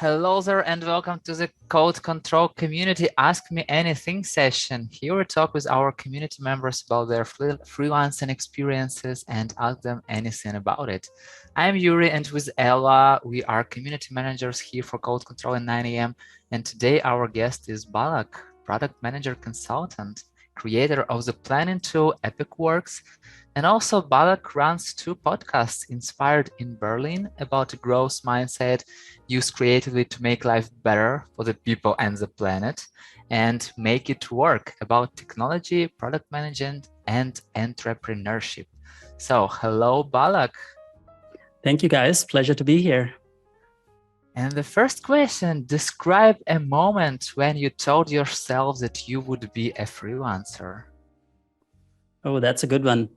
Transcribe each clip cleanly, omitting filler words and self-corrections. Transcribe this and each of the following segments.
Hello there and welcome to the Code Control Community Ask Me Anything session. Here we talk with our community members about their freelancing experiences and ask them anything about it. I'm Yuri and with Ella, we are community managers here for Code Control at 9 a.m. And today our guest is Balach, product manager consultant, creator of the planning tool Epic Works. And also Balach runs two podcasts inspired in Berlin about a growth mindset used creatively to make life better for the people and the planet, and Make It Work about technology, product management, and entrepreneurship. So, hello, Balach. Thank you, guys. Pleasure to be here. And the first question, describe a moment when you told yourself that you would be a freelancer. Oh, that's a good one.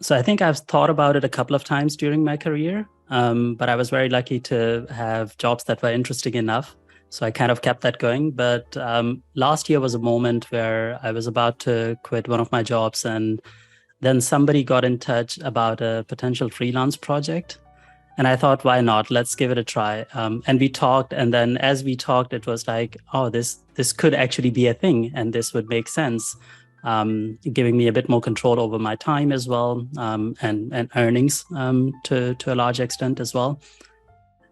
So I think I've thought about it a couple of times during my career, but I was very lucky to have jobs that were interesting enough. So I kind of kept that going. But last year was a moment where I was about to quit one of my jobs, and then somebody got in touch about a potential freelance project. And I thought, why not? Let's give it a try. And we talked. And then as we talked, it was like, oh, this could actually be a thing, and this would make sense. Giving me a bit more control over my time as well, and earnings to a large extent as well.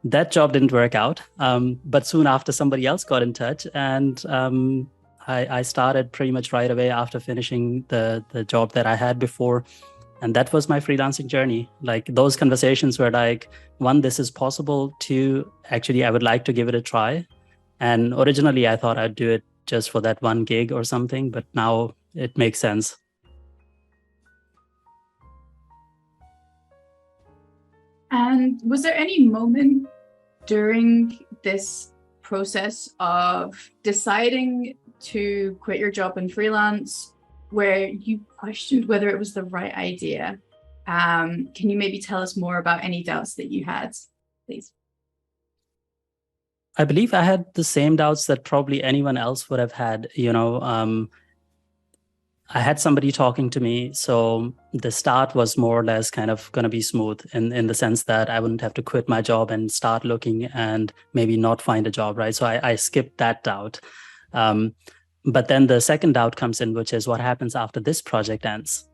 That job didn't work out, but soon after somebody else got in touch, and I started pretty much right away after finishing the job that I had before. And that was my freelancing journey. Like, those conversations were like, one, this is possible. Two, actually, I would like to give it a try. And originally I thought I'd do it just for that one gig or something, but now it makes sense. And was there any moment during this process of deciding to quit your job and freelance where you questioned whether it was the right idea? Can you maybe tell us more about any doubts that you had, please? I believe I had the same doubts that probably anyone else would have had. I had somebody talking to me, so the start was more or less kind of going to be smooth in the sense that I wouldn't have to quit my job and start looking and maybe not find a job, right? So I skipped that doubt. But then the second doubt comes in, which is what happens after this project ends.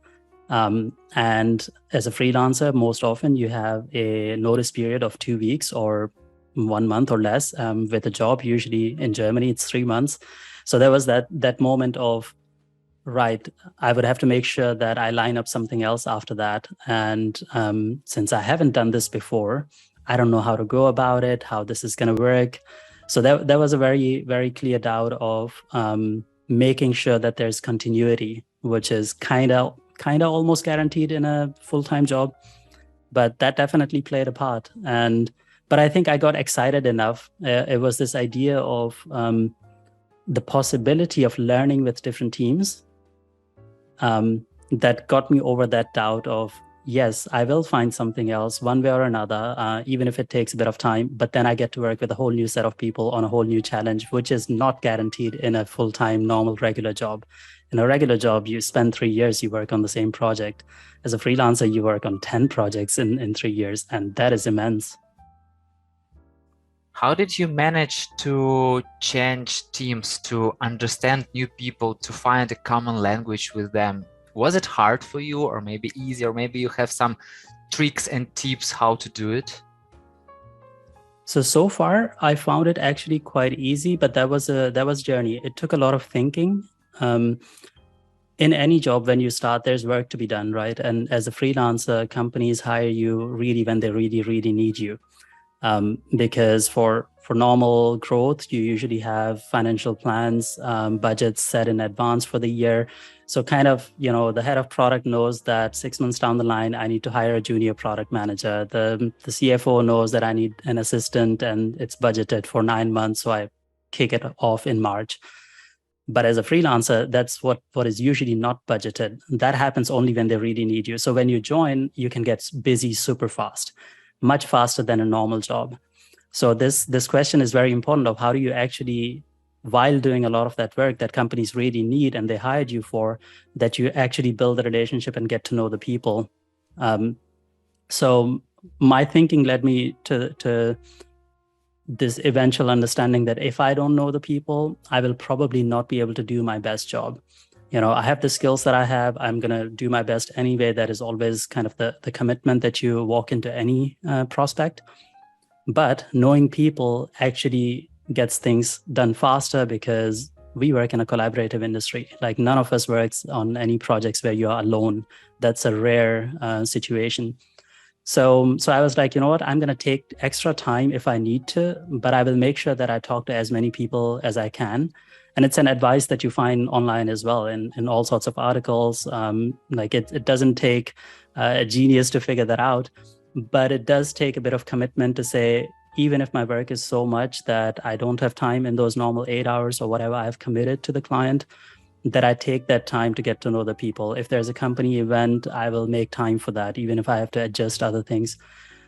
And as a freelancer, most often you have a notice period of 2 weeks or 1 month or less. With a job, usually in Germany, it's 3 months. So there was that moment of, right, I would have to make sure that I line up something else after that. And since I haven't done this before, I don't know how to go about it, how this is going to work. So that was a very, very clear doubt of making sure that there's continuity, which is kind of almost guaranteed in a full-time job. But that definitely played a part. But I think I got excited enough. It was this idea of the possibility of learning with different teams that got me over that doubt of, yes, I will find something else one way or another, even if it takes a bit of time, but then I get to work with a whole new set of people on a whole new challenge, which is not guaranteed in a full-time, normal, regular job. In a regular job, you spend 3 years, you work on the same project. As a freelancer, you work on 10 projects in 3 years, and that is immense. How did you manage to change teams, to understand new people, to find a common language with them? Was it hard for you, or maybe easy, or maybe you have some tricks and tips how to do it? So far, I found it actually quite easy, but that was a journey. It took a lot of thinking. In any job, when you start, there's work to be done, right? And as a freelancer, companies hire you really when they really, really need you. Because for normal growth, you usually have financial plans, budgets set in advance for the year. So kind of, the head of product knows that 6 months down the line, I need to hire a junior product manager. The CFO knows that I need an assistant and it's budgeted for 9 months. So I kick it off in March. But as a freelancer, that's what is usually not budgeted. That happens only when they really need you. So when you join, you can get busy super fast, much faster than a normal job. So this question is very important of how do you actually, while doing a lot of that work that companies really need and they hired you for, that you actually build a relationship and get to know the people. So my thinking led me to this eventual understanding that if I don't know the people, I will probably not be able to do my best job. I have the skills that I have. I'm going to do my best anyway. That is always kind of the commitment that you walk into any prospect. But knowing people actually gets things done faster because we work in a collaborative industry. Like none of us works on any projects where you are alone. That's a rare situation. So I was like, you know what, I'm going to take extra time if I need to, but I will make sure that I talk to as many people as I can. And it's an advice that you find online as well in all sorts of articles. Like it doesn't take a genius to figure that out, but it does take a bit of commitment to say, even if my work is so much that I don't have time in those normal 8 hours or whatever I've committed to the client, that I take that time to get to know the people. If there's a company event, I will make time for that, even if I have to adjust other things.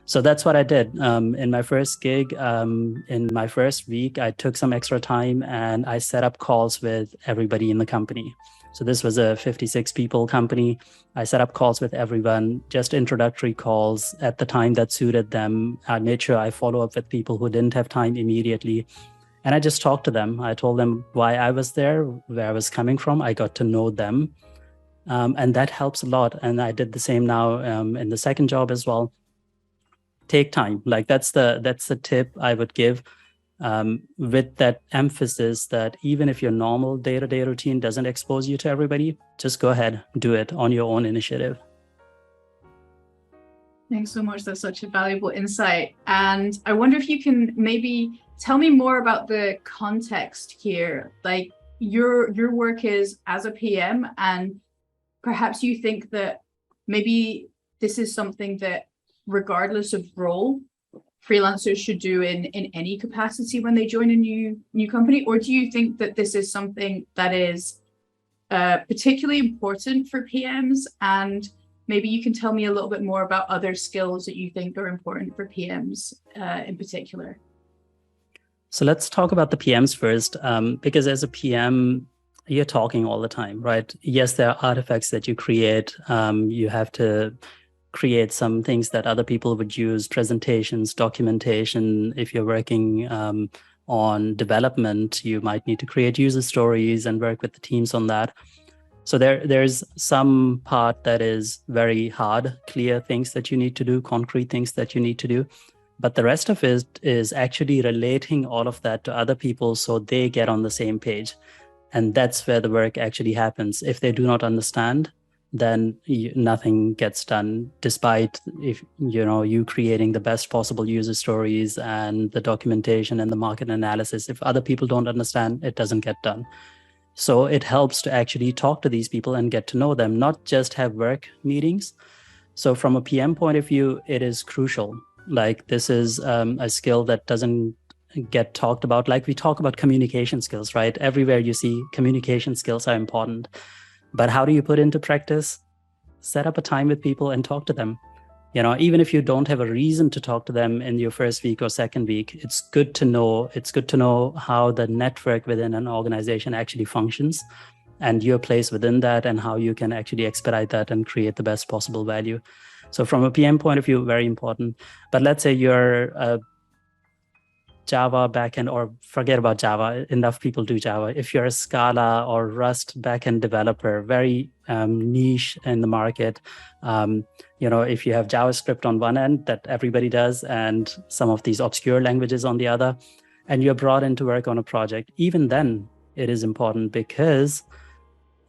So that's what I did. In my first gig, in my first week, I took some extra time and I set up calls with everybody in the company. So this was a 56 people company. I set up calls with everyone, just introductory calls at the time that suited them. I made sure I follow up with people who didn't have time immediately. And I just talked to them. I told them why I was there, where I was coming from. I got to know them. And that helps a lot. And I did the same now in the second job as well. Take time. Like that's the tip I would give, with that emphasis that even if your normal day-to-day routine doesn't expose you to everybody, just go ahead, do it on your own initiative. Thanks so much. That's such a valuable insight. And I wonder if you can maybe tell me more about the context here. Like your work is as a PM, and perhaps you think that maybe this is something that regardless of role, freelancers should do in any capacity when they join a new company? Or do you think that this is something that is particularly important for PMs? And maybe you can tell me a little bit more about other skills that you think are important for PMs in particular. So let's talk about the PMs first, because as a PM, you're talking all the time, right? Yes, there are artifacts that you create. You have to create some things that other people would use, presentations, documentation. If you're working on development, you might need to create user stories and work with the teams on that. So there's some part that is very hard, clear things that you need to do, concrete things that you need to do. But the rest of it is actually relating all of that to other people so they get on the same page. And that's where the work actually happens. If they do not understand, then nothing gets done, despite if you creating the best possible user stories and the documentation and the market analysis. If other people don't understand, it doesn't get done. So it helps to actually talk to these people and get to know them, not just have work meetings. So from a PM point of view, it is crucial. Like this is a skill that doesn't get talked about. Like we talk about communication skills, right? Everywhere you see communication skills are important. But how do you put into practice? Set up a time with people and talk to them. Even if you don't have a reason to talk to them in your first week or second week, it's good to know. It's good to know how the network within an organization actually functions and your place within that and how you can actually expedite that and create the best possible value. So from a PM point of view, very important. But let's say you're a Java backend, or forget about Java, enough people do Java. If you're a Scala or Rust backend developer, very niche in the market, if you have JavaScript on one end that everybody does and some of these obscure languages on the other, and you're brought in to work on a project, even then it is important because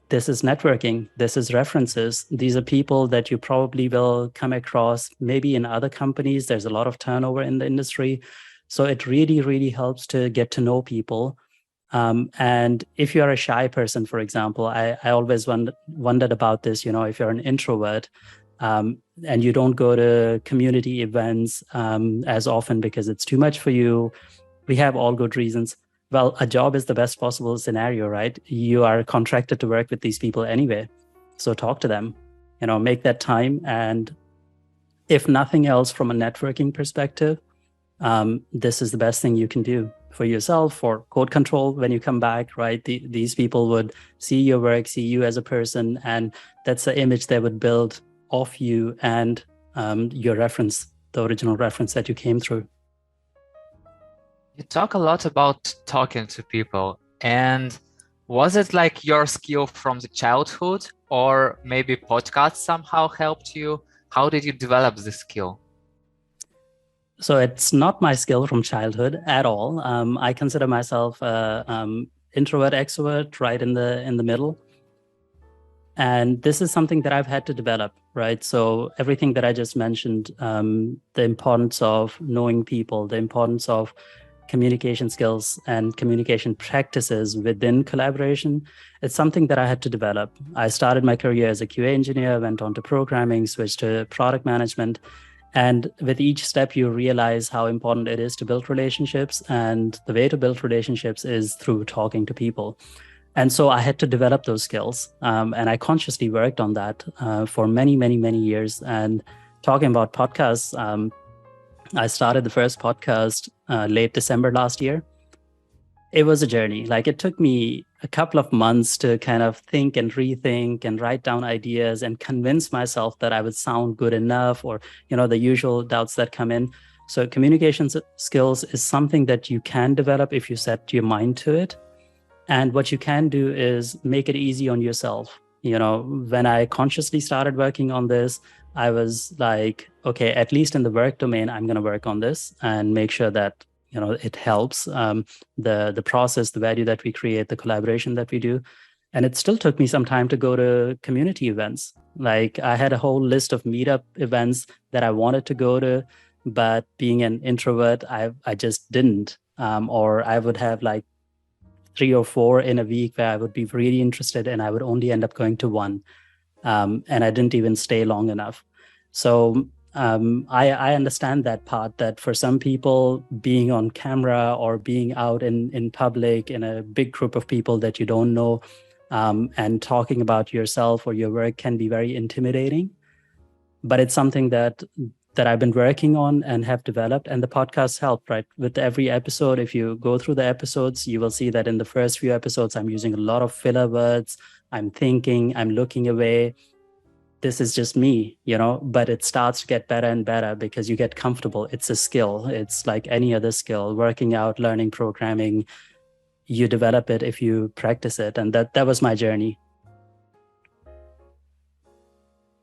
this is networking, this is references. These are people that you probably will come across maybe in other companies. There's a lot of turnover in the industry. So it really, really helps to get to know people. And if you're a shy person, for example, I always wondered about this, if you're an introvert and you don't go to community events as often because it's too much for you, we have all good reasons. Well, a job is the best possible scenario, right? You are contracted to work with these people anyway. So talk to them, make that time. And if nothing else, from a networking perspective, this is the best thing you can do for yourself, for code control when you come back, right? These people would see your work, see you as a person, and that's the image they would build of you and your reference, the original reference that you came through. You talk a lot about talking to people, and was it like your skill from the childhood, or maybe podcasts somehow helped you? How did you develop this skill? So it's not my skill from childhood at all. I consider myself introvert, extrovert, right in the middle. And this is something that I've had to develop, right? So everything that I just mentioned, the importance of knowing people, the importance of communication skills and communication practices within collaboration, it's something that I had to develop. I started my career as a QA engineer, went on to programming, switched to product management. And with each step, you realize how important it is to build relationships. And the way to build relationships is through talking to people. And so I had to develop those skills. And I consciously worked on that for many, many, many years. And talking about podcasts, I started the first podcast late December last year. It was a journey. Like, it took me a couple of months to kind of think and rethink and write down ideas and convince myself that I would sound good enough, or, the usual doubts that come in. So communication skills is something that you can develop if you set your mind to it. And what you can do is make it easy on yourself. When I consciously started working on this, I was like, okay, at least in the work domain, I'm going to work on this and make sure that, it helps the process, the value that we create, the collaboration that we do. And it still took me some time to go to community events. Like, I had a whole list of meetup events that I wanted to go to, but being an introvert, I just didn't. Or I would have like 3 or 4 in a week where I would be really interested, and I would only end up going to one. And I didn't even stay long enough. So I understand that part, that for some people, being on camera or being out in public in a big group of people that you don't know, and talking about yourself or your work can be very intimidating. But it's something that I've been working on and have developed, and the podcast helped, right? With every episode, if you go through the episodes, you will see that in the first few episodes, I'm using a lot of filler words. I'm thinking, I'm looking away. This is just me, but it starts to get better and better because you get comfortable. It's a skill. It's like any other skill, working out, learning programming. You develop it if you practice it. And that was my journey.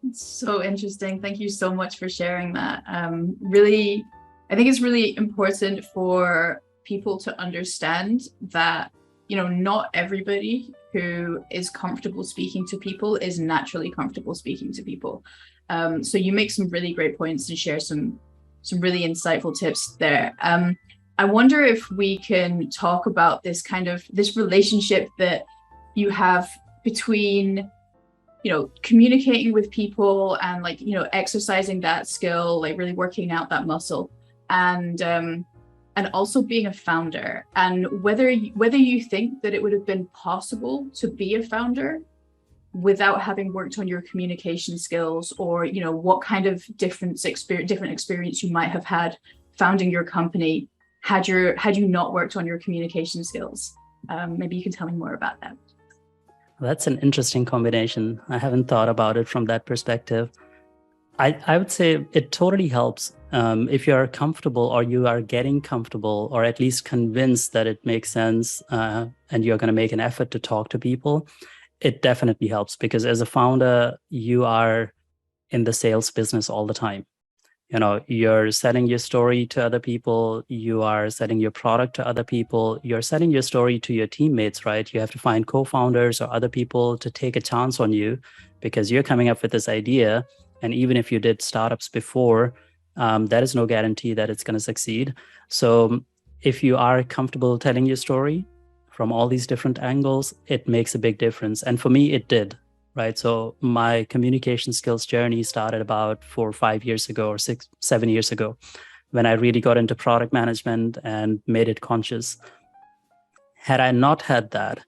It's so interesting. Thank you so much for sharing that. Really, I think it's really important for people to understand that, not everybody who is comfortable speaking to people is naturally comfortable speaking to people. So you make some really great points and share some really insightful tips there. I wonder if we can talk about this relationship that you have between communicating with people and exercising that skill, like really working out that muscle, and also being a founder, and whether you think that it would have been possible to be a founder without having worked on your communication skills, or what kind of different experience you might have had founding your company had you not worked on your communication skills. Maybe you can tell me more about that. That's an interesting combination. I haven't thought about it from that perspective. I would say it totally helps if you're comfortable, or you are getting comfortable, or at least convinced that it makes sense, and you're going to make an effort to talk to people. It definitely helps, because as a founder, you are in the sales business all the time. You're selling your story to other people. You are selling your product to other people. You're selling your story to your teammates, right? You have to find co-founders or other people to take a chance on you, because you're coming up with this idea. And even if you did startups before, that is no guarantee that it's going to succeed. So if you are comfortable telling your story from all these different angles, it makes a big difference. And for me, it did. Right. So my communication skills journey started about 4 or 5 years ago, or 6, 7 years ago, when I really got into product management and made it conscious. Had I not had that,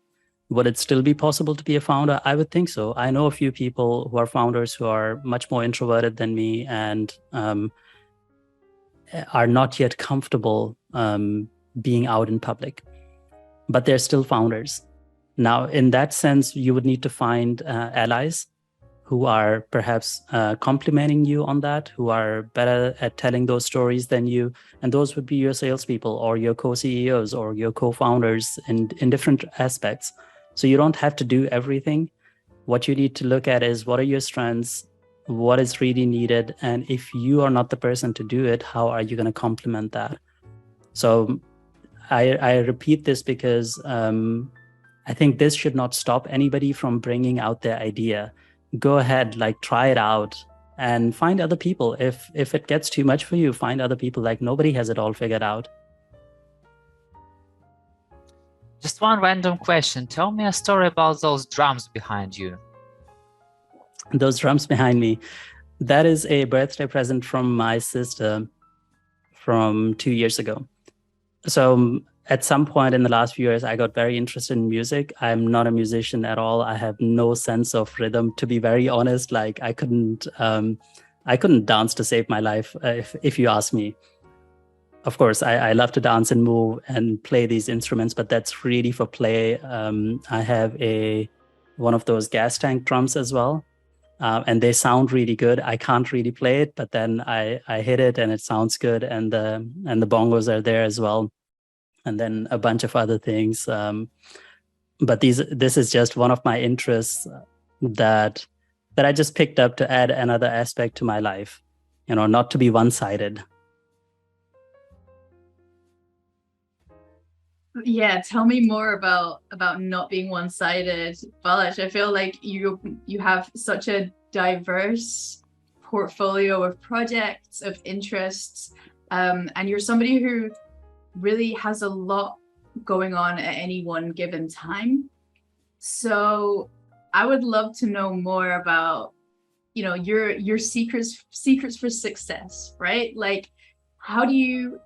would it still be possible to be a founder? I would think so. I know a few people who are founders who are much more introverted than me, and are not yet comfortable being out in public, but they're still founders. Now, in that sense, you would need to find allies who are perhaps complimenting you on that, who are better at telling those stories than you. And those would be your salespeople or your co-CEOs or your co-founders in different aspects. So you don't have to do everything. What you need to look at is what are your strengths, what is really needed, and if you are not the person to do it, how are you going to complement that? So I repeat this because I think this should not stop anybody from bringing out their idea. Go ahead, like try it out and find other people. If it gets too much for you, find other people. Like nobody has it all figured out. Just one random question. Tell me a story about those drums behind you. Those drums behind me, that is a birthday present from my sister from 2 years ago. So at some point in the last few years, I got very interested in music. I'm not a musician at all. I have no sense of rhythm, to be very honest. Like I couldn't dance to save my life, if you ask me. Of course, I love to dance and move and play these instruments, but that's really for play. I have one of those gas tank drums as well, and they sound really good. I can't really play it, but then I hit it and it sounds good, and the bongos are there as well, and then a bunch of other things. But this is just one of my interests that I just picked up to add another aspect to my life, not to be one-sided. Yeah, tell me more about not being one-sided, Balach. I feel like you have such a diverse portfolio of projects, of interests, and you're somebody who really has a lot going on at any one given time. So I would love to know more about, your secrets for success, right? Like, how do you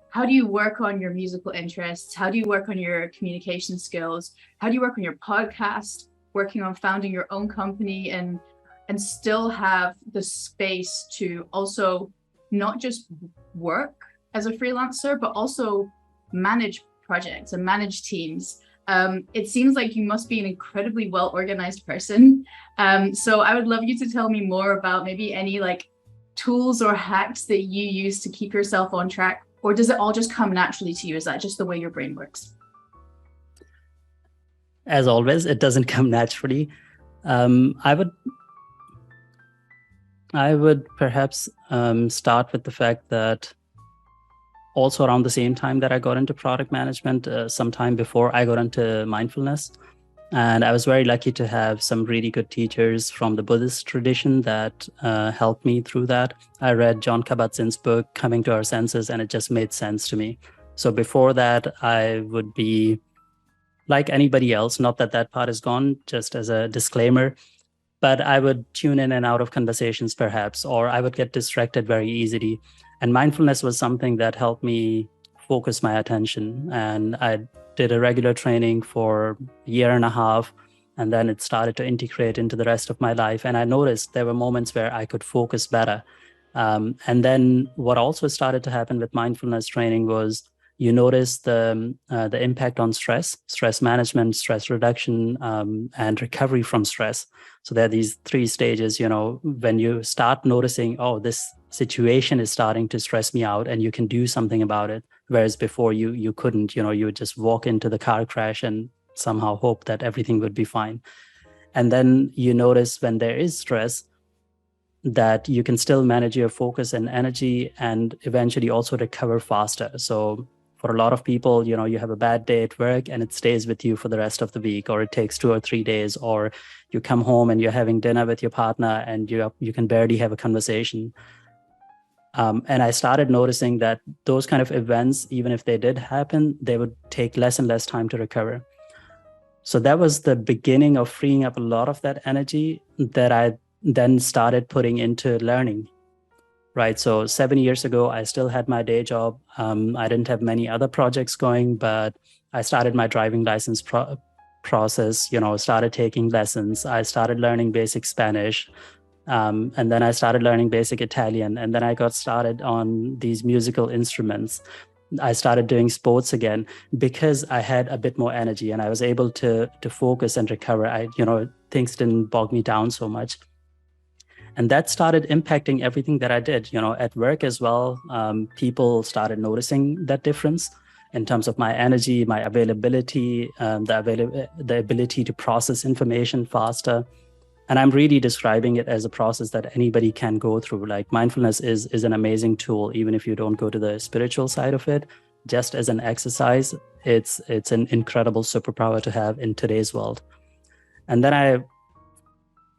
work on your musical interests? How do you work on your communication skills? How do you work on your podcast, working on founding your own company, and still have the space to also not just work as a freelancer, but also manage projects and manage teams? It seems like you must be an incredibly well-organized person. So I would love you to tell me more about maybe any tools or hacks that you use to keep yourself on track, or does it all just come naturally to you? Is that just the way your brain works? As always, it doesn't come naturally. I would perhaps start with the fact that also around the same time that I got into product management, sometime before I got into mindfulness. And I was very lucky to have some really good teachers from the Buddhist tradition that helped me through that. I read John Kabat-Zinn's book, Coming to Our Senses, and it just made sense to me. So before that, I would be like anybody else, not that part is gone, just as a disclaimer, but I would tune in and out of conversations perhaps, or I would get distracted very easily. And mindfulness was something that helped me focus my attention. And I did a regular training for a year and a half, and then it started to integrate into the rest of my life. And I noticed there were moments where I could focus better. And then what also started to happen with mindfulness training was you notice the impact on stress management, stress reduction, and recovery from stress. So there are these 3 stages, when you start noticing, oh, this situation is starting to stress me out, and you can do something about it. Whereas before you couldn't, you would just walk into the car crash and somehow hope that everything would be fine. And then you notice when there is stress that you can still manage your focus and energy and eventually also recover faster. So for a lot of people, you have a bad day at work and it stays with you for the rest of the week, or it takes 2 or 3 days, or you come home and you're having dinner with your partner and you can barely have a conversation. And I started noticing that those kind of events, even if they did happen, they would take less and less time to recover. So that was the beginning of freeing up a lot of that energy that I then started putting into learning. Right. So 7 years ago, I still had my day job. I didn't have many other projects going, but I started my driving license process, started taking lessons. I started learning basic Spanish. And then I started learning basic Italian. And then I got started on these musical instruments. I started doing sports again because I had a bit more energy and I was able to focus and recover. Things didn't bog me down so much. And that started impacting everything that I did, at work as well. People started noticing that difference in terms of my energy, my availability, the ability to process information faster. And I'm really describing it as a process that anybody can go through. Like mindfulness is an amazing tool, even if you don't go to the spiritual side of it. Just as an exercise, it's an incredible superpower to have in today's world. And then I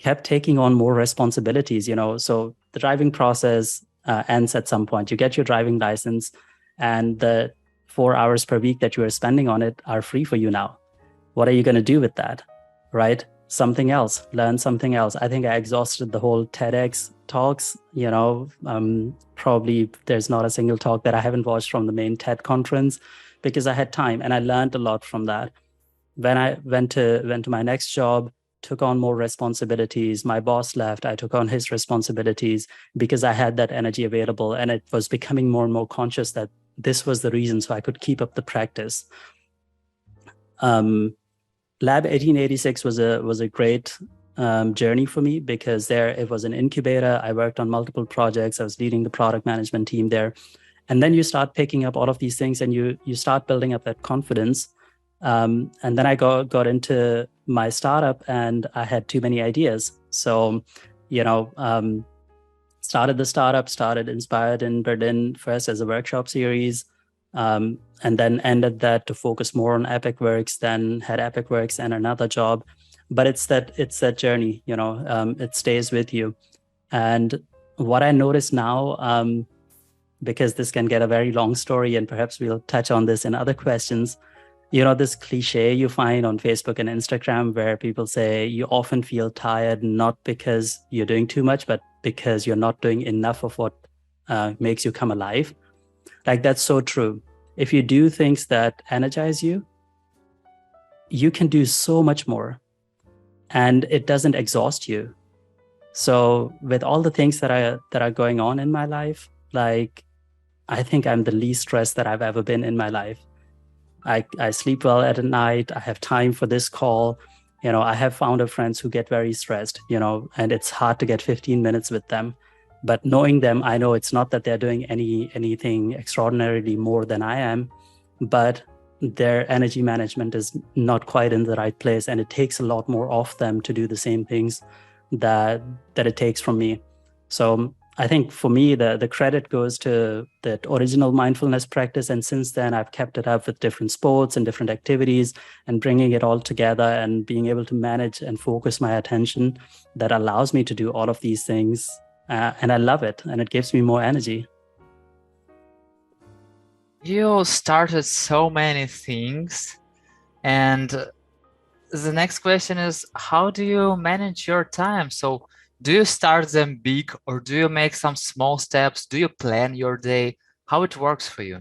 kept taking on more responsibilities, so the driving process ends at some point. You get your driving license, and the 4 hours per week that you are spending on it are free for you now. What are you going to do with that, right? Something else, learn something else. I think I exhausted the whole TEDx talks, probably there's not a single talk that I haven't watched from the main TED conference, because I had time and I learned a lot from that. When I went to my next job, took on more responsibilities. My boss left, I took on his responsibilities because I had that energy available, and it was becoming more and more conscious that this was the reason, so I could keep up the practice. Lab 1886 was a great journey for me, because there it was an incubator. I worked on multiple projects. I was leading the product management team there. And then you start picking up all of these things, and you start building up that confidence. And then I got into my startup, and I had too many ideas. So, started the startup, started Inspired in Berlin first as a workshop series, and then ended that to focus more on Epic Works, then had Epic Works and another job. But it's that journey, it stays with you. And what I notice now, because this can get a very long story, and perhaps we'll touch on this in other questions, this cliche you find on Facebook and Instagram where people say you often feel tired, not because you're doing too much, but because you're not doing enough of what makes you come alive. Like, that's so true. If you do things that energize you, you can do so much more, and it doesn't exhaust you. So with all the things that are going on in my life, like, I think I'm the least stressed that I've ever been in my life. I sleep well at night. I have time for this call. I have founder friends who get very stressed, and it's hard to get 15 minutes with them. But knowing them, I know it's not that they're doing anything extraordinarily more than I am, but their energy management is not quite in the right place. And it takes a lot more of them to do the same things that it takes from me. So I think for me, the credit goes to that original mindfulness practice. And since then, I've kept it up with different sports and different activities, and bringing it all together and being able to manage and focus my attention that allows me to do all of these things. And I love it, and it gives me more energy. You started so many things, and the next question is, how do you manage your time? So do you start them big, or do you make some small steps? Do you plan your day? How it works for you?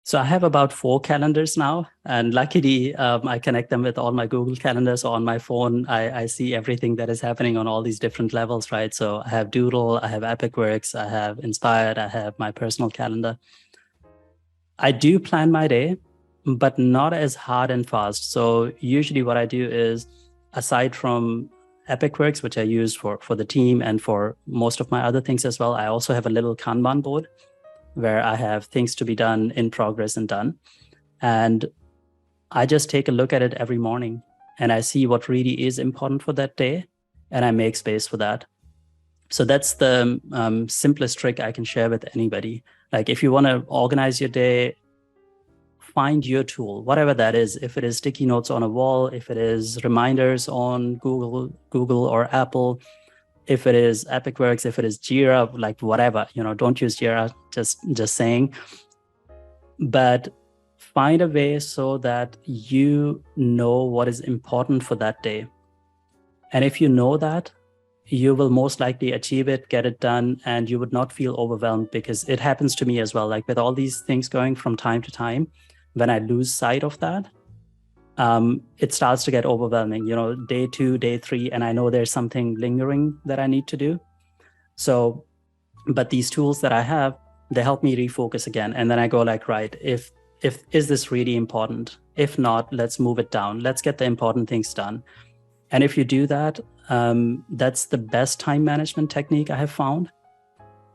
So I have about 4 calendars now, and luckily I connect them with all my Google calendars. So on my phone, I see everything that is happening on all these different levels, right? So I have Doodle, I have Epic Works, I have Inspired, I have my personal calendar. I do plan my day, but not as hard and fast. So usually what I do is, aside from Epic Works, which I use for the team and for most of my other things as well, I also have a little Kanban board where I have things to be done, in progress, and done. And I just take a look at it every morning, and I see what really is important for that day, and I make space for that. So that's the simplest trick I can share with anybody. Like, if you want to organize your day, find your tool, whatever that is. If it is sticky notes on a wall, if it is reminders on Google or Apple, if it is Epic Works, if it is Jira, like whatever, don't use Jira, just saying. But find a way so that you know what is important for that day. And if you know that, you will most likely achieve it, get it done, and you would not feel overwhelmed, because it happens to me as well. Like, with all these things going from time to time, when I lose sight of that, it starts to get overwhelming, day 2, day 3, and I know there's something lingering that I need to do. So, but these tools that I have, they help me refocus again. And then I go like, right, if is this really important? If not, let's move it down. Let's get the important things done. And if you do that, that's the best time management technique I have found.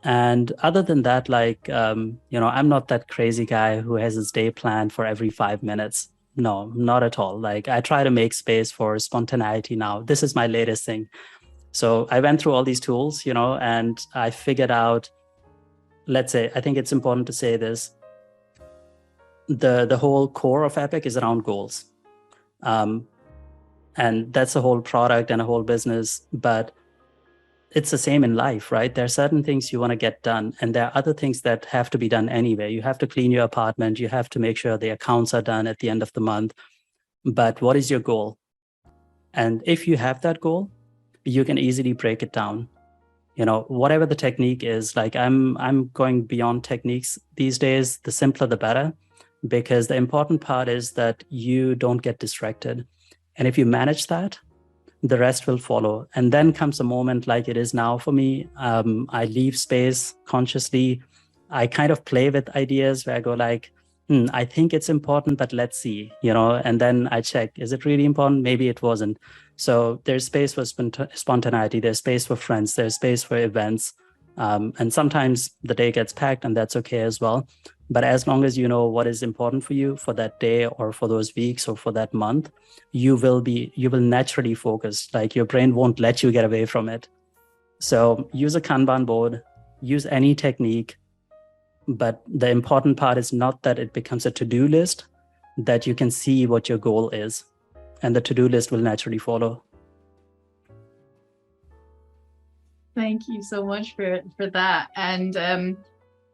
And other than that, like, I'm not that crazy guy who has his day planned for every 5 minutes. No, not at all. Like, I try to make space for spontaneity now. This is my latest thing. So I went through all these tools, and I figured out, let's say, I think it's important to say this. The whole core of Epic is around goals. And that's a whole product and a whole business, but it's the same in life, right? There are certain things you want to get done, and there are other things that have to be done anyway. You have to clean your apartment. You have to make sure the accounts are done at the end of the month. But what is your goal? And if you have that goal, you can easily break it down. Whatever the technique is, like I'm going beyond techniques these days. The simpler, the better, because the important part is that you don't get distracted. And if you manage that, the rest will follow. And then comes a moment like it is now for me. I leave space consciously. I kind of play with ideas where I go like, I think it's important, but let's see, and then I check, is it really important? Maybe it wasn't. So there's space for spontaneity. There's space for friends. There's space for events. And sometimes the day gets packed, and that's okay as well. But as long as you know what is important for you for that day or for those weeks or for that month, you will naturally focus. Like, your brain won't let you get away from it. So use a Kanban board, use any technique. But the important part is not that it becomes a to-do list, that you can see what your goal is, and the to-do list will naturally follow. Thank you so much for that. And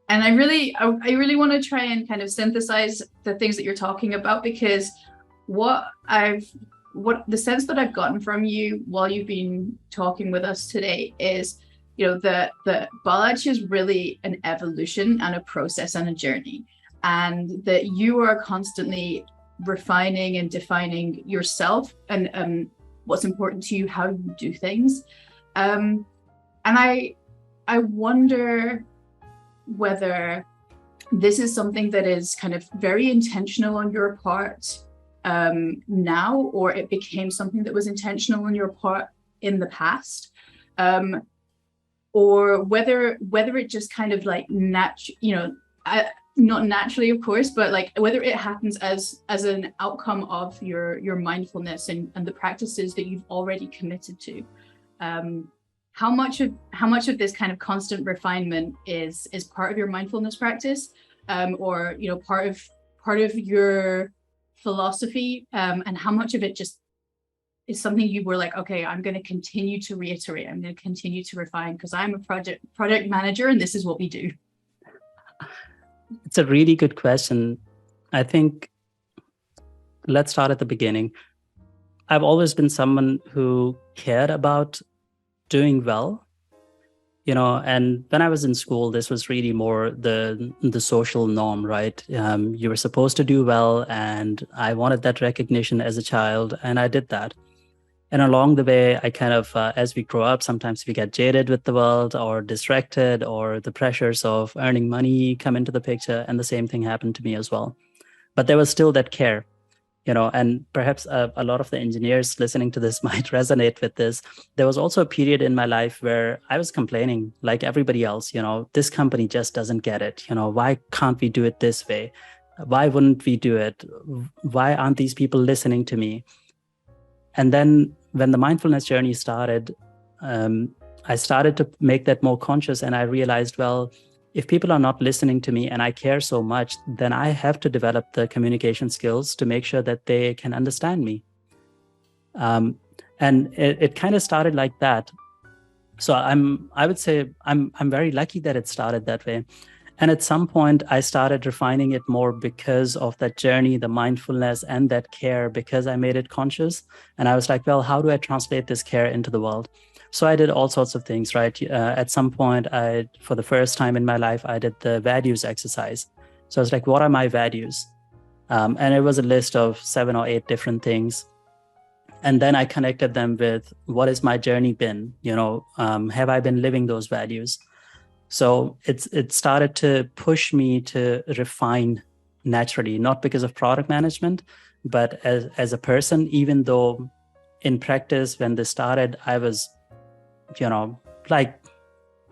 I really want to try and kind of synthesize the things that you're talking about, because what the sense that I've gotten from you while you've been talking with us today is, that Balach is really an evolution and a process and a journey, and that you are constantly refining and defining yourself and what's important to you, how you do things. And I wonder whether this is something that is kind of very intentional on your part now, or it became something that was intentional on your part in the past, or whether it just kind of like not naturally, of course, but like whether it happens as an outcome of your mindfulness and the practices that you've already committed to. How much of this kind of constant refinement is part of your mindfulness practice, or part of your philosophy, and how much of it just is something you were like, okay, I'm going to continue to reiterate, I'm going to continue to refine, because I'm a project manager and this is what we do? It's a really good question. I think let's start at the beginning. I've always been someone who cared about doing well, and when I was in school, this was really more the social norm, right? You were supposed to do well, and I wanted that recognition as a child, and I did that. And along the way, I kind of, as we grow up, sometimes we get jaded with the world or distracted, or the pressures of earning money come into the picture. And the same thing happened to me as well. But there was still that care, and perhaps a lot of the engineers listening to this might resonate with this. There was also a period in my life where I was complaining like everybody else, this company just doesn't get it. Why can't we do it this way? Why wouldn't we do it? Why aren't these people listening to me? And then when the mindfulness journey started, I started to make that more conscious, and I realized, well, if people are not listening to me and I care so much, then I have to develop the communication skills to make sure that they can understand me. And it kind of started like that. So I would say I'm very lucky that it started that way. And at some point, I started refining it more because of that journey, the mindfulness and that care, because I made it conscious. And I was like, well, how do I translate this care into the world? So I did all sorts of things, right? At some point, for the first time in my life, I did the values exercise. So I was like, what are my values? And it was a list of 7 or 8 different things. And then I connected them with, what has my journey been? Have I been living those values? So it started to push me to refine naturally, not because of product management, but as a person, even though in practice, when this started, I was, like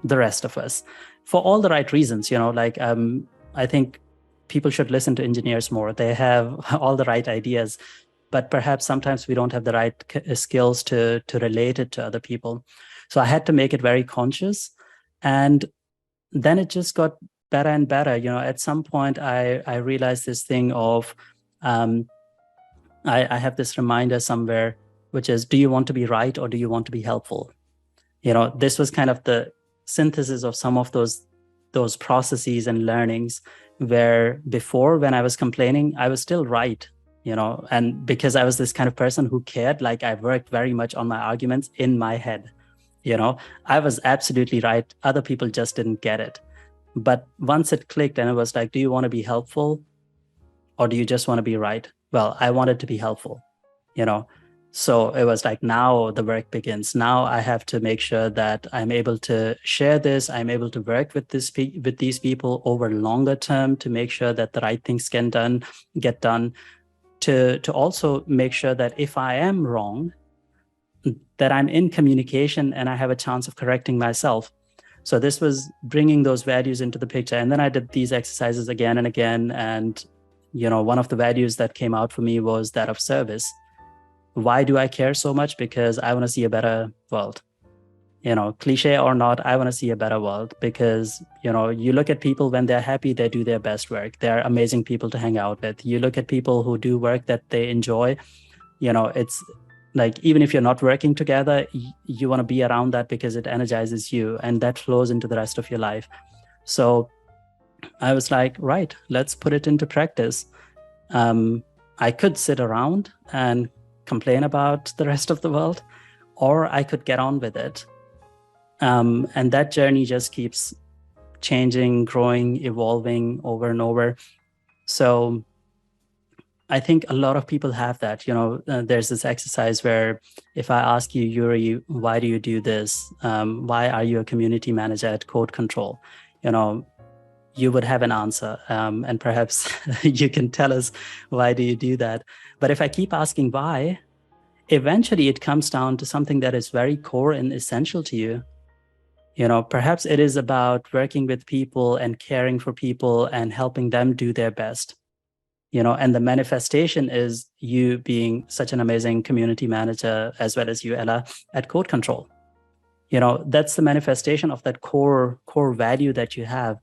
the rest of us, for all the right reasons. I think people should listen to engineers more. They have all the right ideas, but perhaps sometimes we don't have the right skills to relate it to other people. So I had to make it very conscious, and then it just got better and better. At some point I realized this thing of I have this reminder somewhere, which is, do you want to be right or do you want to be helpful? This was kind of the synthesis of some of those processes and learnings, where before, when I was complaining, I was still right, and because I was this kind of person who cared, like I worked very much on my arguments in my head. I was absolutely right. Other people just didn't get it. But once it clicked and it was like, do you want to be helpful or do you just want to be right? Well, I wanted to be helpful, So it was like, now the work begins. Now I have to make sure that I'm able to share this. I'm able to work with these people over longer term to make sure that the right things get done. To also make sure that if I am wrong, that I'm in communication and I have a chance of correcting myself. So this was bringing those values into the picture. And then I did these exercises again and again. And, one of the values that came out for me was that of service. Why do I care so much? Because I want to see a better world. Cliche or not, I want to see a better world, because, you look at people when they're happy, they do their best work. They're amazing people to hang out with. You look at people who do work that they enjoy, it's like, even if you're not working together, you want to be around that because it energizes you, and that flows into the rest of your life. So I was like, right, let's put it into practice. I could sit around and complain about the rest of the world, or I could get on with it. And that journey just keeps changing, growing, evolving over and over. So I think a lot of people have that. There's this exercise where if I ask you, Yuri, why do you do this? Why are you a community manager at Code Control? You would have an answer. And perhaps you can tell us, why do you do that? But if I keep asking why, eventually it comes down to something that is very core and essential to you. Perhaps it is about working with people and caring for people and helping them do their best. And the manifestation is you being such an amazing community manager, as well as you, Ella, at Code Control. That's the manifestation of that core value that you have.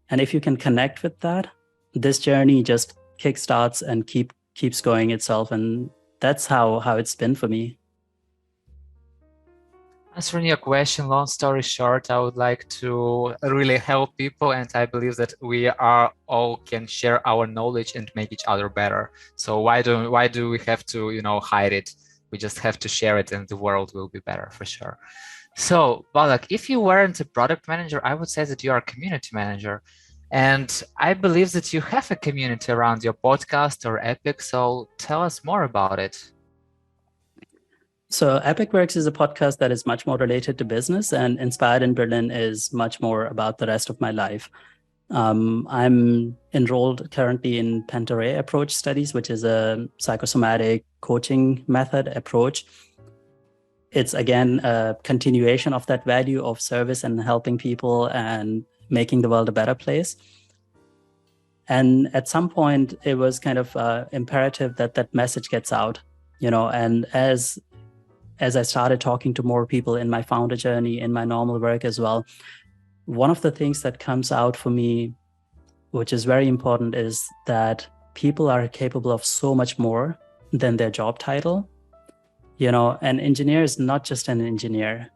And if you can connect with that, this journey just kickstarts and keeps going itself. And that's how it's been for me. Answering your question, long story short, I would like to really help people, and I believe that we are all can share our knowledge and make each other better. So why do we have to hide it? We just have to share it, and the world will be better for sure. So Balach, if you weren't a product manager, I would say that you are a community manager. And I believe that you have a community around your podcast or Epic. So tell us more about it. So Epic Works is a podcast that is much more related to business, and Inspired in Berlin is much more about the rest of my life. I'm enrolled currently in Pentaray approach studies, which is a psychosomatic coaching method approach. It's again a continuation of that value of service and helping people and making the world a better place. And at some point, it was kind of imperative that message gets out, and as I started talking to more people in my founder journey, in my normal work as well, one of the things that comes out for me, which is very important, is that people are capable of so much more than their job title. An engineer is not just an engineer.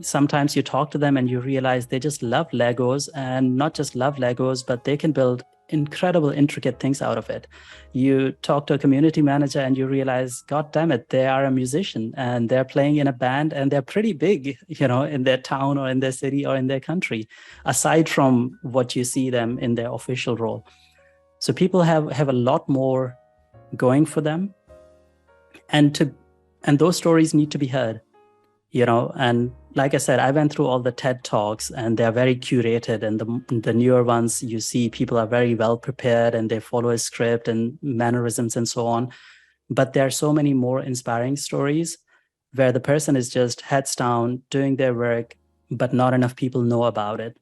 Sometimes you talk to them and you realize they just love Legos, and not just love Legos, but they can build incredible, intricate things out of it. You talk to a community manager and you realize, God damn it, they are a musician and they're playing in a band and they're pretty big, in their town or in their city or in their country, aside from what you see them in their official role. So people have a lot more going for them, and those stories need to be heard. And like I said, I went through all the TED Talks and they're very curated, and the newer ones, you see people are very well prepared and they follow a script and mannerisms and so on. But there are so many more inspiring stories where the person is just heads down doing their work, but not enough people know about it.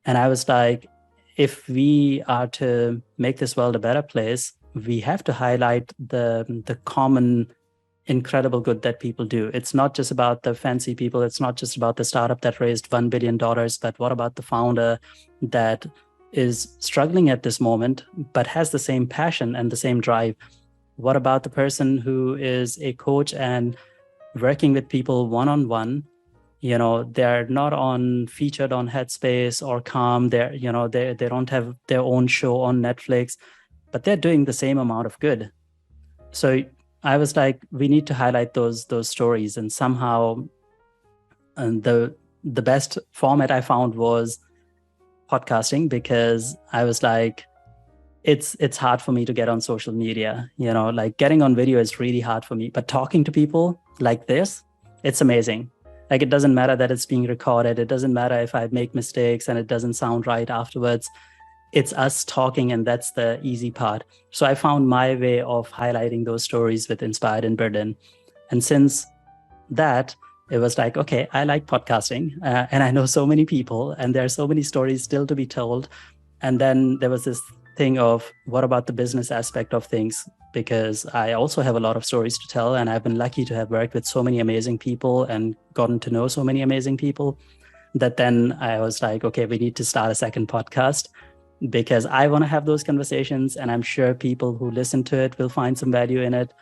And I was like, if we are to make this world a better place, we have to highlight the common incredible good that people do. It's not just about the fancy people. It's not just about the startup that raised $1 billion, but what about the founder that is struggling at this moment, but has the same passion and the same drive? What about the person who is a coach and working with people one-on-one? They're not featured on Headspace or Calm. They don't have their own show on Netflix, but they're doing the same amount of good. So I was like, we need to highlight those stories, and somehow, and the best format I found was podcasting, because I was like, it's hard for me to get on social media. Like getting on video is really hard for me, but talking to people like this, it's amazing. Like, it doesn't matter that it's being recorded. It doesn't matter if I make mistakes and it doesn't sound right afterwards. It's us talking, and that's the easy part. So I found my way of highlighting those stories with Inspired in Berlin. And since that, it was like, okay, I like podcasting, and I know so many people, and there are so many stories still to be told. And then there was this thing of, what about the business aspect of things? Because I also have a lot of stories to tell, and I've been lucky to have worked with so many amazing people and gotten to know so many amazing people, that then I was like, okay, we need to start a second podcast, because I want to have those conversations, and I'm sure people who listen to it will find some value in it.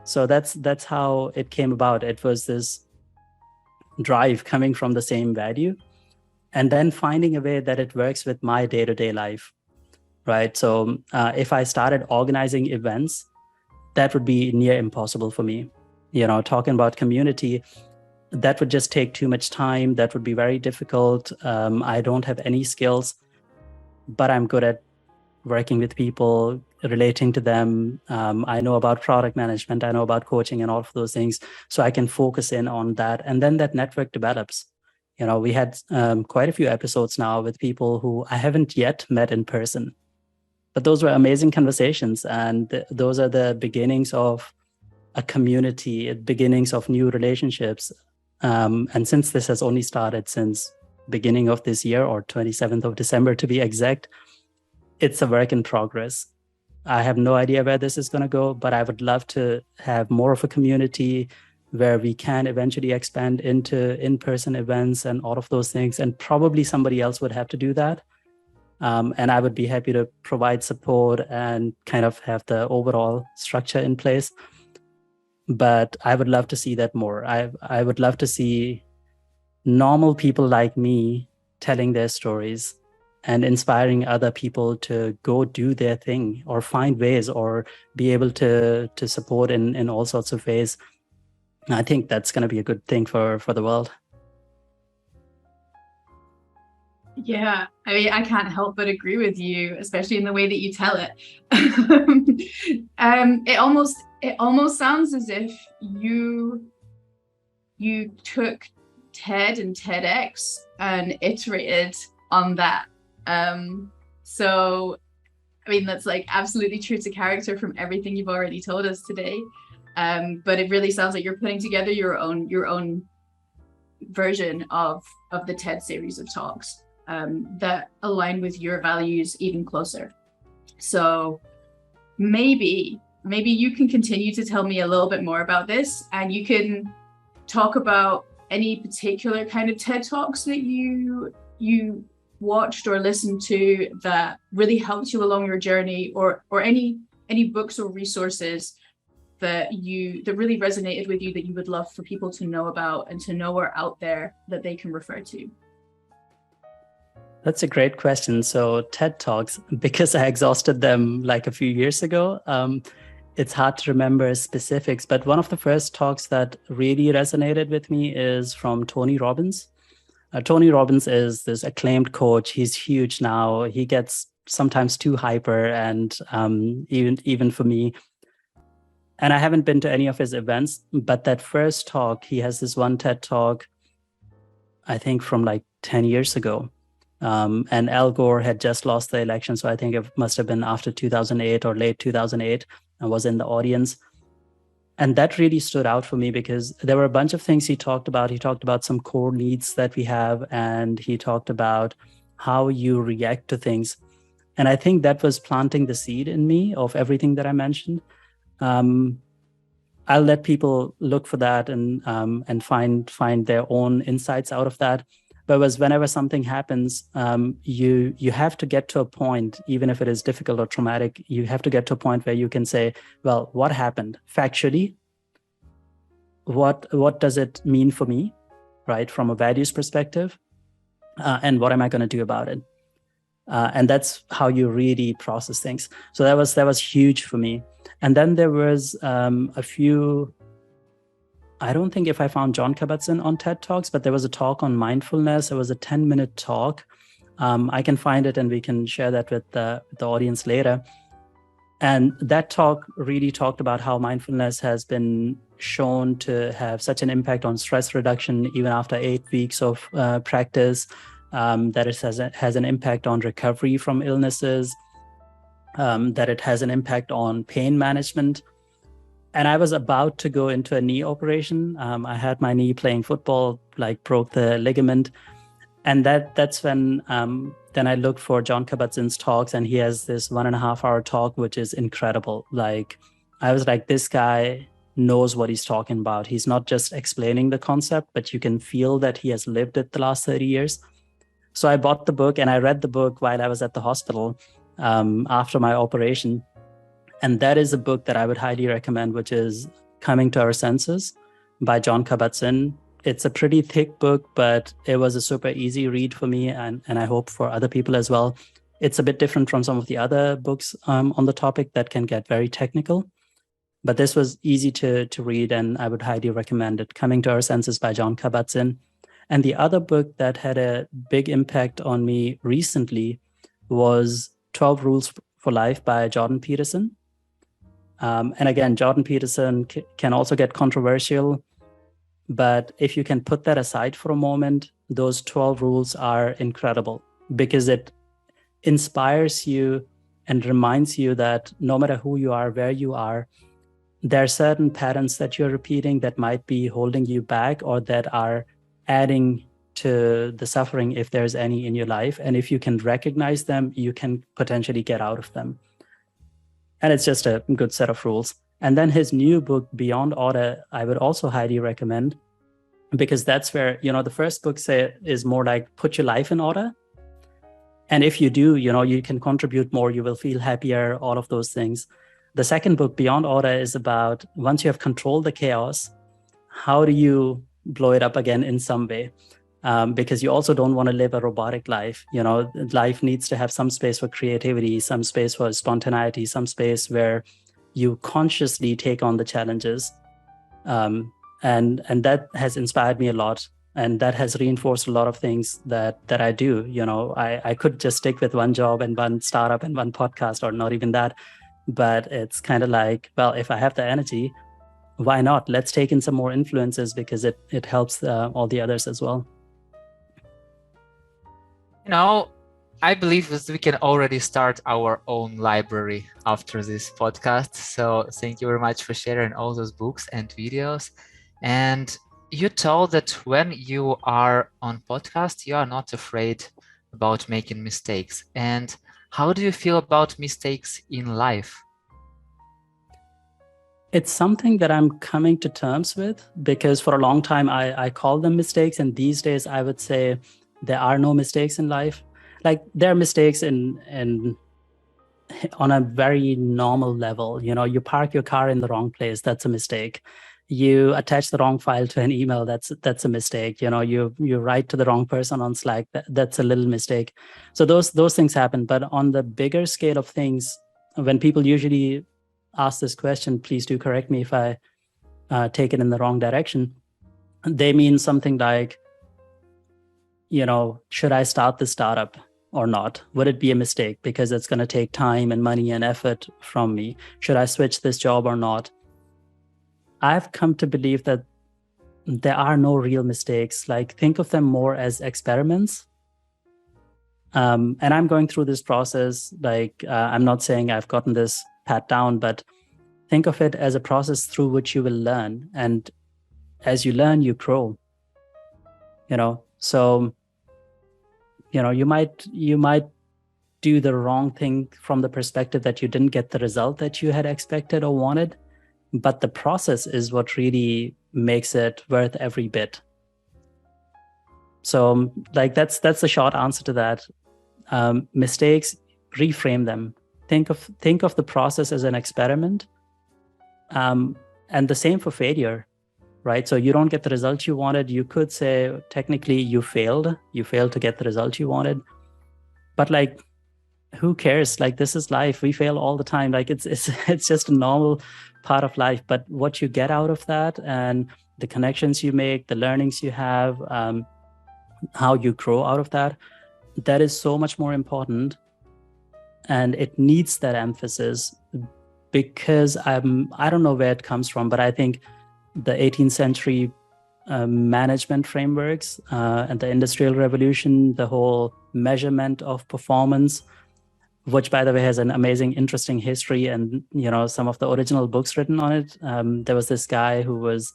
So that's how it came about. It was this drive coming from the same value, and then finding a way that it works with my day-to-day life, right? So if I started organizing events, that would be near impossible for me. Talking about community, that would just take too much time. That would be very difficult. I don't have any skills, but I'm good at working with people, relating to them. I know about product management. I know about coaching and all of those things. So I can focus in on that. And then that network develops. We had quite a few episodes now with people who I haven't yet met in person. But those were amazing conversations. And those are the beginnings of a community, beginnings of new relationships. And since this has only started since beginning of this year, or 27th of December to be exact, it's a work in progress. I have no idea where this is going to go, but I would love to have more of a community where we can eventually expand into in-person events and all of those things. And probably somebody else would have to do that. And I would be happy to provide support and kind of have the overall structure in place. But I would love to see that more. I would love to see normal people like me telling their stories and inspiring other people to go do their thing, or find ways, or be able to support in all sorts of ways. I think that's going to be a good thing for the world. Yeah, I mean, I can't help but agree with you, especially in the way that you tell it. It almost sounds as if you took TED and TEDx and iterated on that. So, I mean, that's like absolutely true to character from everything you've already told us today. But it really sounds like you're putting together your own version of the TED series of talks that align with your values even closer. So maybe you can continue to tell me a little bit more about this, and you can talk about any particular kind of TED Talks that you watched or listened to that really helped you along your journey, or any books or resources that really resonated with you that you would love for people to know about and to know are out there that they can refer to. That's a great question. So TED Talks, because I exhausted them like a few years ago, it's hard to remember specifics. But one of the first talks that really resonated with me is from Tony Robbins. Tony Robbins is this acclaimed coach. He's huge now. He gets sometimes too hyper, and even for me. And I haven't been to any of his events, but that first talk, he has this one TED Talk, I think from like 10 years ago. And Al Gore had just lost the election. So I think it must have been after 2008 or late 2008. I was in the audience. And that really stood out for me because there were a bunch of things he talked about. He talked about some core needs that we have, and he talked about how you react to things. And I think that was planting the seed in me of everything that I mentioned. I'll let people look for that and find their own insights out of that. But whenever something happens, you have to get to a point, even if it is difficult or traumatic, you have to get to a point where you can say, well, what happened factually? What does it mean for me, right? From a values perspective, and what am I going to do about it? And that's how you really process things. So that was huge for me. And then there was a few. I don't think if I found John Kabat-Zinn on TED Talks, but there was a talk on mindfulness. It was a 10-minute talk. I can find it and we can share that with the audience later. And that talk really talked about how mindfulness has been shown to have such an impact on stress reduction, even after 8 weeks of practice, that it has an impact on recovery from illnesses, that it has an impact on pain management. And I was about to go into a knee operation. I had my knee playing football, broke the ligament. And that's when then I looked for John Kabat-Zinn's talks, and he has this 1.5 hour talk, which is incredible. I was like, this guy knows what he's talking about. He's not just explaining the concept, but you can feel that he has lived it the last 30 years. So I bought the book and I read the book while I was at the hospital after my operation. And that is a book that I would highly recommend, which is Coming to Our Senses by John Kabat-Zinn. It's a pretty thick book, but it was a super easy read for me, and I hope for other people as well. It's a bit different from some of the other books on the topic that can get very technical. But this was easy to read, and I would highly recommend it. Coming to Our Senses by John Kabat-Zinn. And the other book that had a big impact on me recently was 12 Rules for Life by Jordan Peterson. And again, Jordan Peterson can also get controversial, but if you can put that aside for a moment, those 12 rules are incredible because it inspires you and reminds you that no matter who you are, where you are, there are certain patterns that you're repeating that might be holding you back or that are adding to the suffering, if there's any in your life. And if you can recognize them, you can potentially get out of them. And it's just a good set of rules. And then his new book, Beyond Order, I would also highly recommend, because that's where, the first book is more like put your life in order. And if you do, you can contribute more, you will feel happier, all of those things. The second book, Beyond Order, is about once you have controlled the chaos, how do you blow it up again in some way? Because you also don't want to live a robotic life. Life needs to have some space for creativity, some space for spontaneity, some space where you consciously take on the challenges. And that has inspired me a lot. And that has reinforced a lot of things that I do. I could just stick with one job and one startup and one podcast, or not even that. But it's kind of like, well, if I have the energy, why not? Let's take in some more influences because it helps all the others as well. I believe that we can already start our own library after this podcast. So thank you very much for sharing all those books and videos. And you told that when you are on podcast, you are not afraid about making mistakes. And how do you feel about mistakes in life? It's something that I'm coming to terms with, because for a long time I called them mistakes. And these days I would say there are no mistakes in life. There are mistakes on a very normal level. You park your car in the wrong place, that's a mistake. You attach the wrong file to an email, that's a mistake. You write to the wrong person on Slack, that's a little mistake. So those things happen. But on the bigger scale of things, when people usually ask this question, please do correct me if I take it in the wrong direction, they mean something like, should I start this startup or not? Would it be a mistake because it's going to take time and money and effort from me? Should I switch this job or not? I've come to believe that there are no real mistakes. Think of them more as experiments. And I'm going through this process. I'm not saying I've gotten this pat down, but think of it as a process through which you will learn. And as you learn, you grow, so, you might do the wrong thing from the perspective that you didn't get the result that you had expected or wanted. But the process is what really makes it worth every bit. So like that's the short answer to that. Mistakes, reframe them. Think of the process as an experiment. And the same for failure, right? So you don't get the result you wanted. You could say technically you failed to get the result you wanted. But like, who cares? Like, this is life. We fail all the time. Like it's just a normal part of life. But what you get out of that and the connections you make, the learnings you have, how you grow out of that, that is so much more important. And it needs that emphasis because I don't know where it comes from, but I think the 18th century management frameworks and the Industrial Revolution, the whole measurement of performance, which by the way has an amazing, interesting history, and some of the original books written on it. There was this guy who was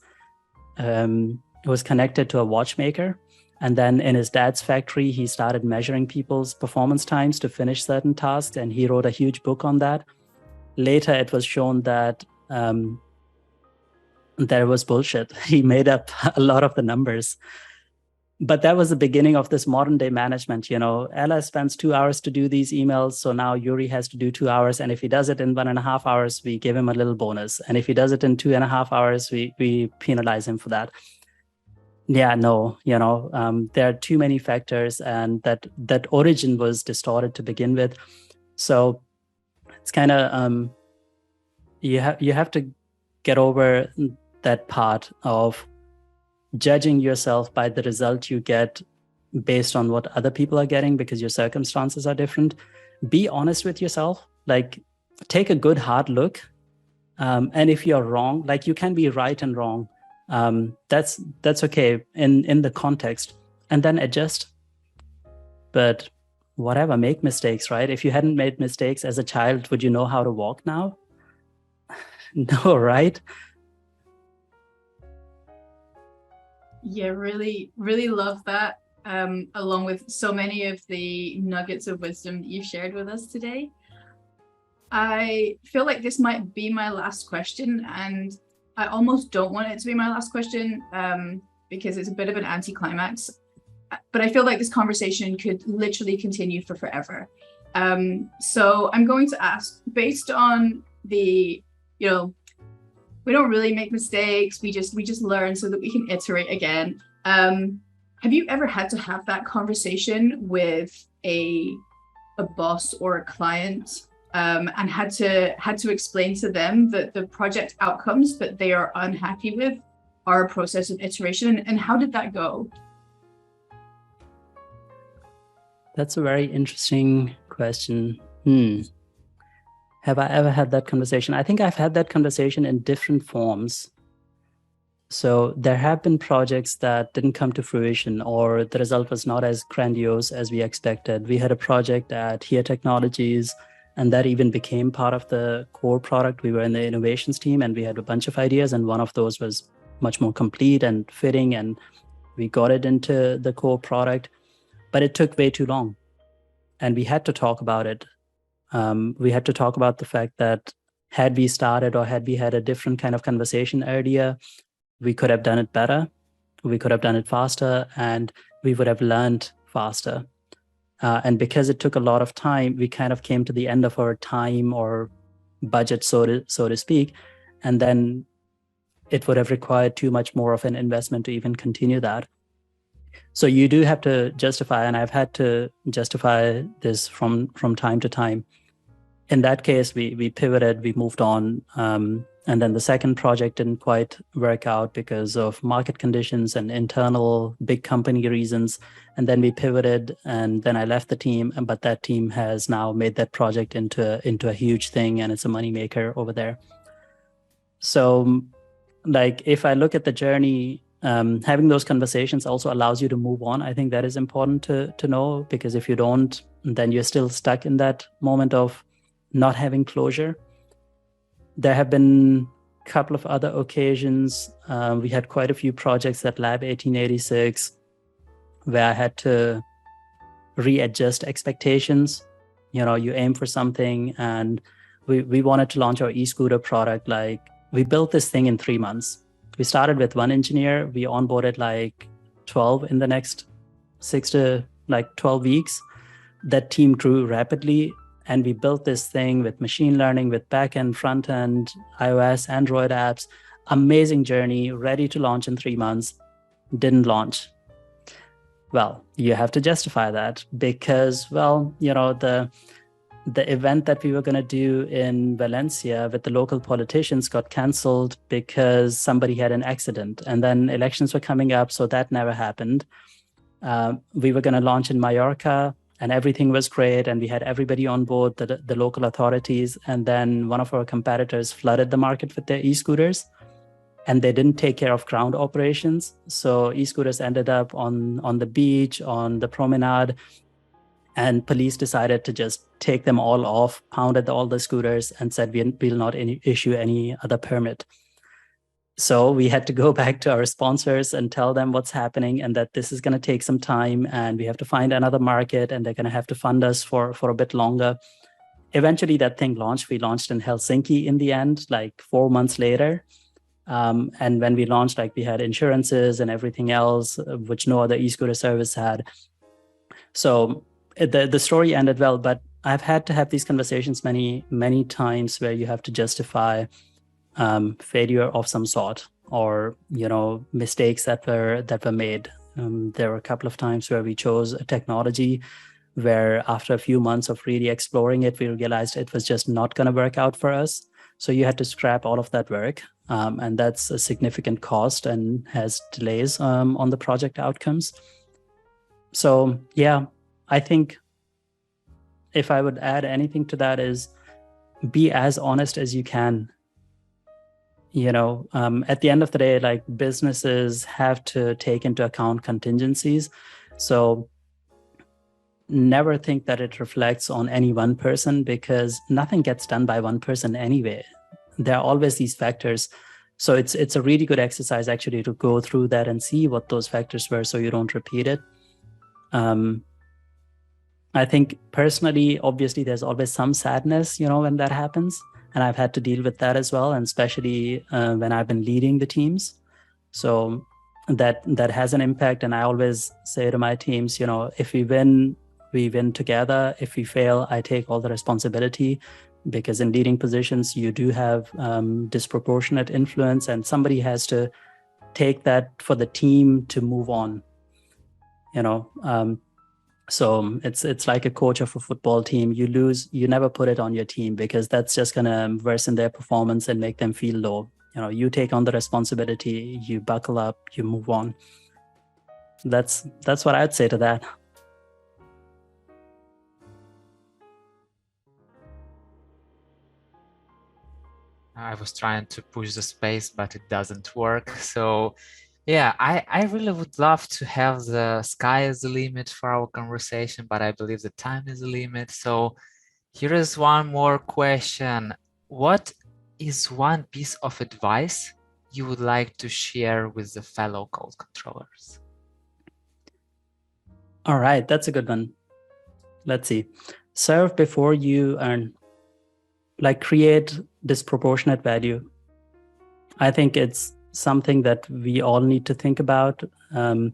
connected to a watchmaker, and then in his dad's factory he started measuring people's performance times to finish certain tasks, and he wrote a huge book on that. Later it was shown that there was bullshit. He made up a lot of the numbers. But that was the beginning of this modern day management. Ella spends 2 hours to do these emails, so now Yuri has to do 2 hours. And if he does it in 1.5 hours, we give him a little bonus. And if he does it in 2.5 hours, we penalize him for that. Yeah, no, there are too many factors, and that origin was distorted to begin with. So it's kind of you have to get over that part of judging yourself by the result you get based on what other people are getting because your circumstances are different. Be honest with yourself. Like, take a good hard look. And if you're wrong, like, you can be right and wrong. That's okay in the context, and then adjust. But whatever, make mistakes, right? If you hadn't made mistakes as a child, would you know how to walk now? No, right? Yeah, really, really love that. Along with so many of the nuggets of wisdom that you've shared with us today. I feel like this might be my last question, and I almost don't want it to be my last question because it's a bit of an anticlimax. But I feel like this conversation could literally continue for forever. So I'm going to ask, based on the, we don't really make mistakes. We just learn so that we can iterate again. Have you ever had to have that conversation with a boss or a client and had to explain to them that the project outcomes that they are unhappy with are a process of iteration? And how did that go? That's a very interesting question. Have I ever had that conversation? I think I've had that conversation in different forms. So there have been projects that didn't come to fruition, or the result was not as grandiose as we expected. We had a project at Here Technologies, and that even became part of the core product. We were in the innovations team, and we had a bunch of ideas, and one of those was much more complete and fitting, and we got it into the core product. But it took way too long, and we had to talk about it. We had to talk about the fact that had we started, or had we had a different kind of conversation earlier, we could have done it better, we could have done it faster, and we would have learned faster. And because it took a lot of time, we kind of came to the end of our time or budget, so to speak, and then it would have required too much more of an investment to even continue that. So you do have to justify, and I've had to justify this from time to time. In that case, we pivoted, we moved on, and then the second project didn't quite work out because of market conditions and internal big company reasons. And then we pivoted, and then I left the team, but that team has now made that project into a huge thing, and it's a moneymaker over there. So, like, if I look at the journey, having those conversations also allows you to move on. I think that is important to know, because if you don't, then you're still stuck in that moment of not having closure. There have been a couple of other occasions. We had quite a few projects at Lab 1886 where I had to readjust expectations. You aim for something, and we wanted to launch our e-scooter product. Like, we built this thing in 3 months. We started with one engineer. We onboarded like 12 in the next 6 to 12 weeks. That team grew rapidly, and we built this thing with machine learning, with backend, front end, iOS, Android apps. Amazing journey, ready to launch in 3 months. Didn't launch. Well, you have to justify that because, the event that we were going to do in Valencia with the local politicians got canceled because somebody had an accident, and then elections were coming up, so that never happened. We were going to launch in Mallorca, and everything was great, and we had everybody on board, the local authorities, and then one of our competitors flooded the market with their e-scooters, and they didn't take care of ground operations. So e-scooters ended up on the beach, on the promenade, and police decided to just take them all off, pounded all the scooters, and said we'll not issue any other permit. So we had to go back to our sponsors and tell them what's happening, and that this is going to take some time, and we have to find another market, and they're going to have to fund us for a bit longer. Eventually, that thing launched. We launched in Helsinki in the end, like 4 months later. And when we launched, we had insurances and everything else, which no other e-scooter service had. So the story ended well, but I've had to have these conversations many, many times where you have to justify failure of some sort, or mistakes that were made. There were a couple of times where we chose a technology where after a few months of really exploring it, we realized it was just not going to work out for us. So you had to scrap all of that work, and that's a significant cost and has delays on the project outcomes. So yeah, I think if I would add anything to that is be as honest as you can. At the end of the day, businesses have to take into account contingencies. So never think that it reflects on any one person, because nothing gets done by one person anyway. There are always these factors. So it's a really good exercise actually to go through that and see what those factors were so you don't repeat it. I think personally, obviously, there's always some sadness, when that happens. And I've had to deal with that as well, and especially when I've been leading the teams. So that has an impact. And I always say to my teams, if we win together. If we fail, I take all the responsibility, because in leading positions, you do have disproportionate influence, and somebody has to take that for the team to move on. So it's like a coach of a football team. You lose, you never put it on your team, because that's just going to worsen their performance and make them feel low. You take on the responsibility, you buckle up, you move on. That's what I'd say to that. I was trying to push the space, but it doesn't work. So yeah, I really would love to have the sky as the limit for our conversation, but I believe the time is the limit. So here is one more question. What is one piece of advice you would like to share with the fellow code controllers? All right, that's a good one. Let's see. Serve before you earn. Create disproportionate value. I think it's something that we all need to think about. And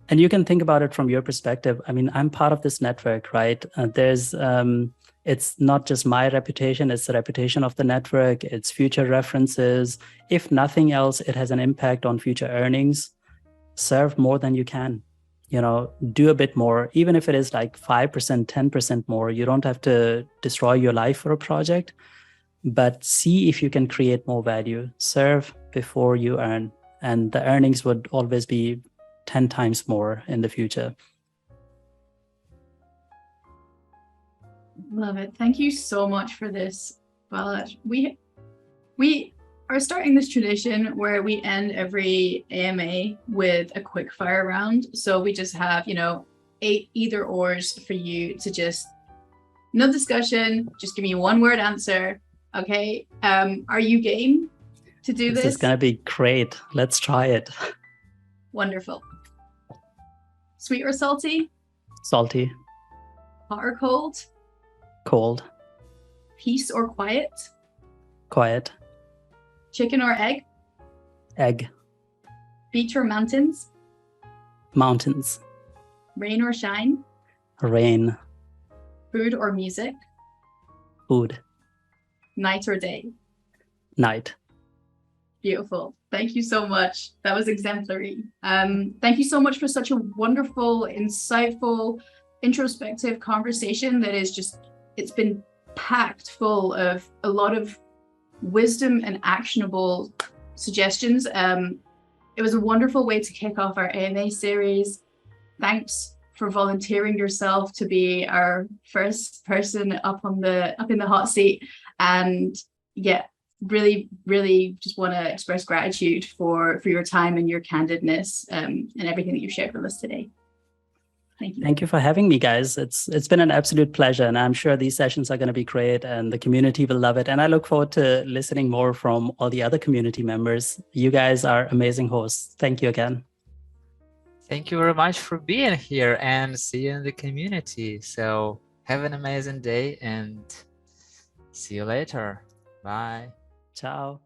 you can think about it from your perspective. I mean, I'm part of this network, right? It's not just my reputation, it's the reputation of the network, it's future references. If nothing else, it has an impact on future earnings. Serve more than you can. Do a bit more, even if it is 5%, 10% more. You don't have to destroy your life for a project, but see if you can create more value. Serve before you earn, and the earnings would always be 10 times more in the future. Love it. Thank you so much for this, Balach. We are starting this tradition where we end every AMA with a quick fire round. So we just have, 8 either ors for you to just, no discussion, just give me one word answer. Okay. Are you game to do this? This is gonna be great. Let's try it. Wonderful. Sweet or salty? Salty, Hot or cold? cold, Peace or quiet? quiet, Chicken or egg? egg, Beach or mountains? mountains, Rain or shine? rain, Food or music? food, Night or day? night. Beautiful. Thank you so much. That was exemplary. Thank you so much for such a wonderful, insightful, introspective conversation that is just, it's been packed full of a lot of wisdom and actionable suggestions. It was a wonderful way to kick off our AMA series. Thanks for volunteering yourself to be our first person up in the hot seat. And yeah, really just want to express gratitude for your time and your candidness, and everything that you've shared with us today. Thank you. Thank you for having me, guys. It's been an absolute pleasure, and I'm sure these sessions are going to be great, and the community will love it. And I look forward to listening more from all the other community members. You guys are amazing hosts. Thank you again. Thank you very much for being here, and see you in the community. So have an amazing day and see you later. Bye. Ciao.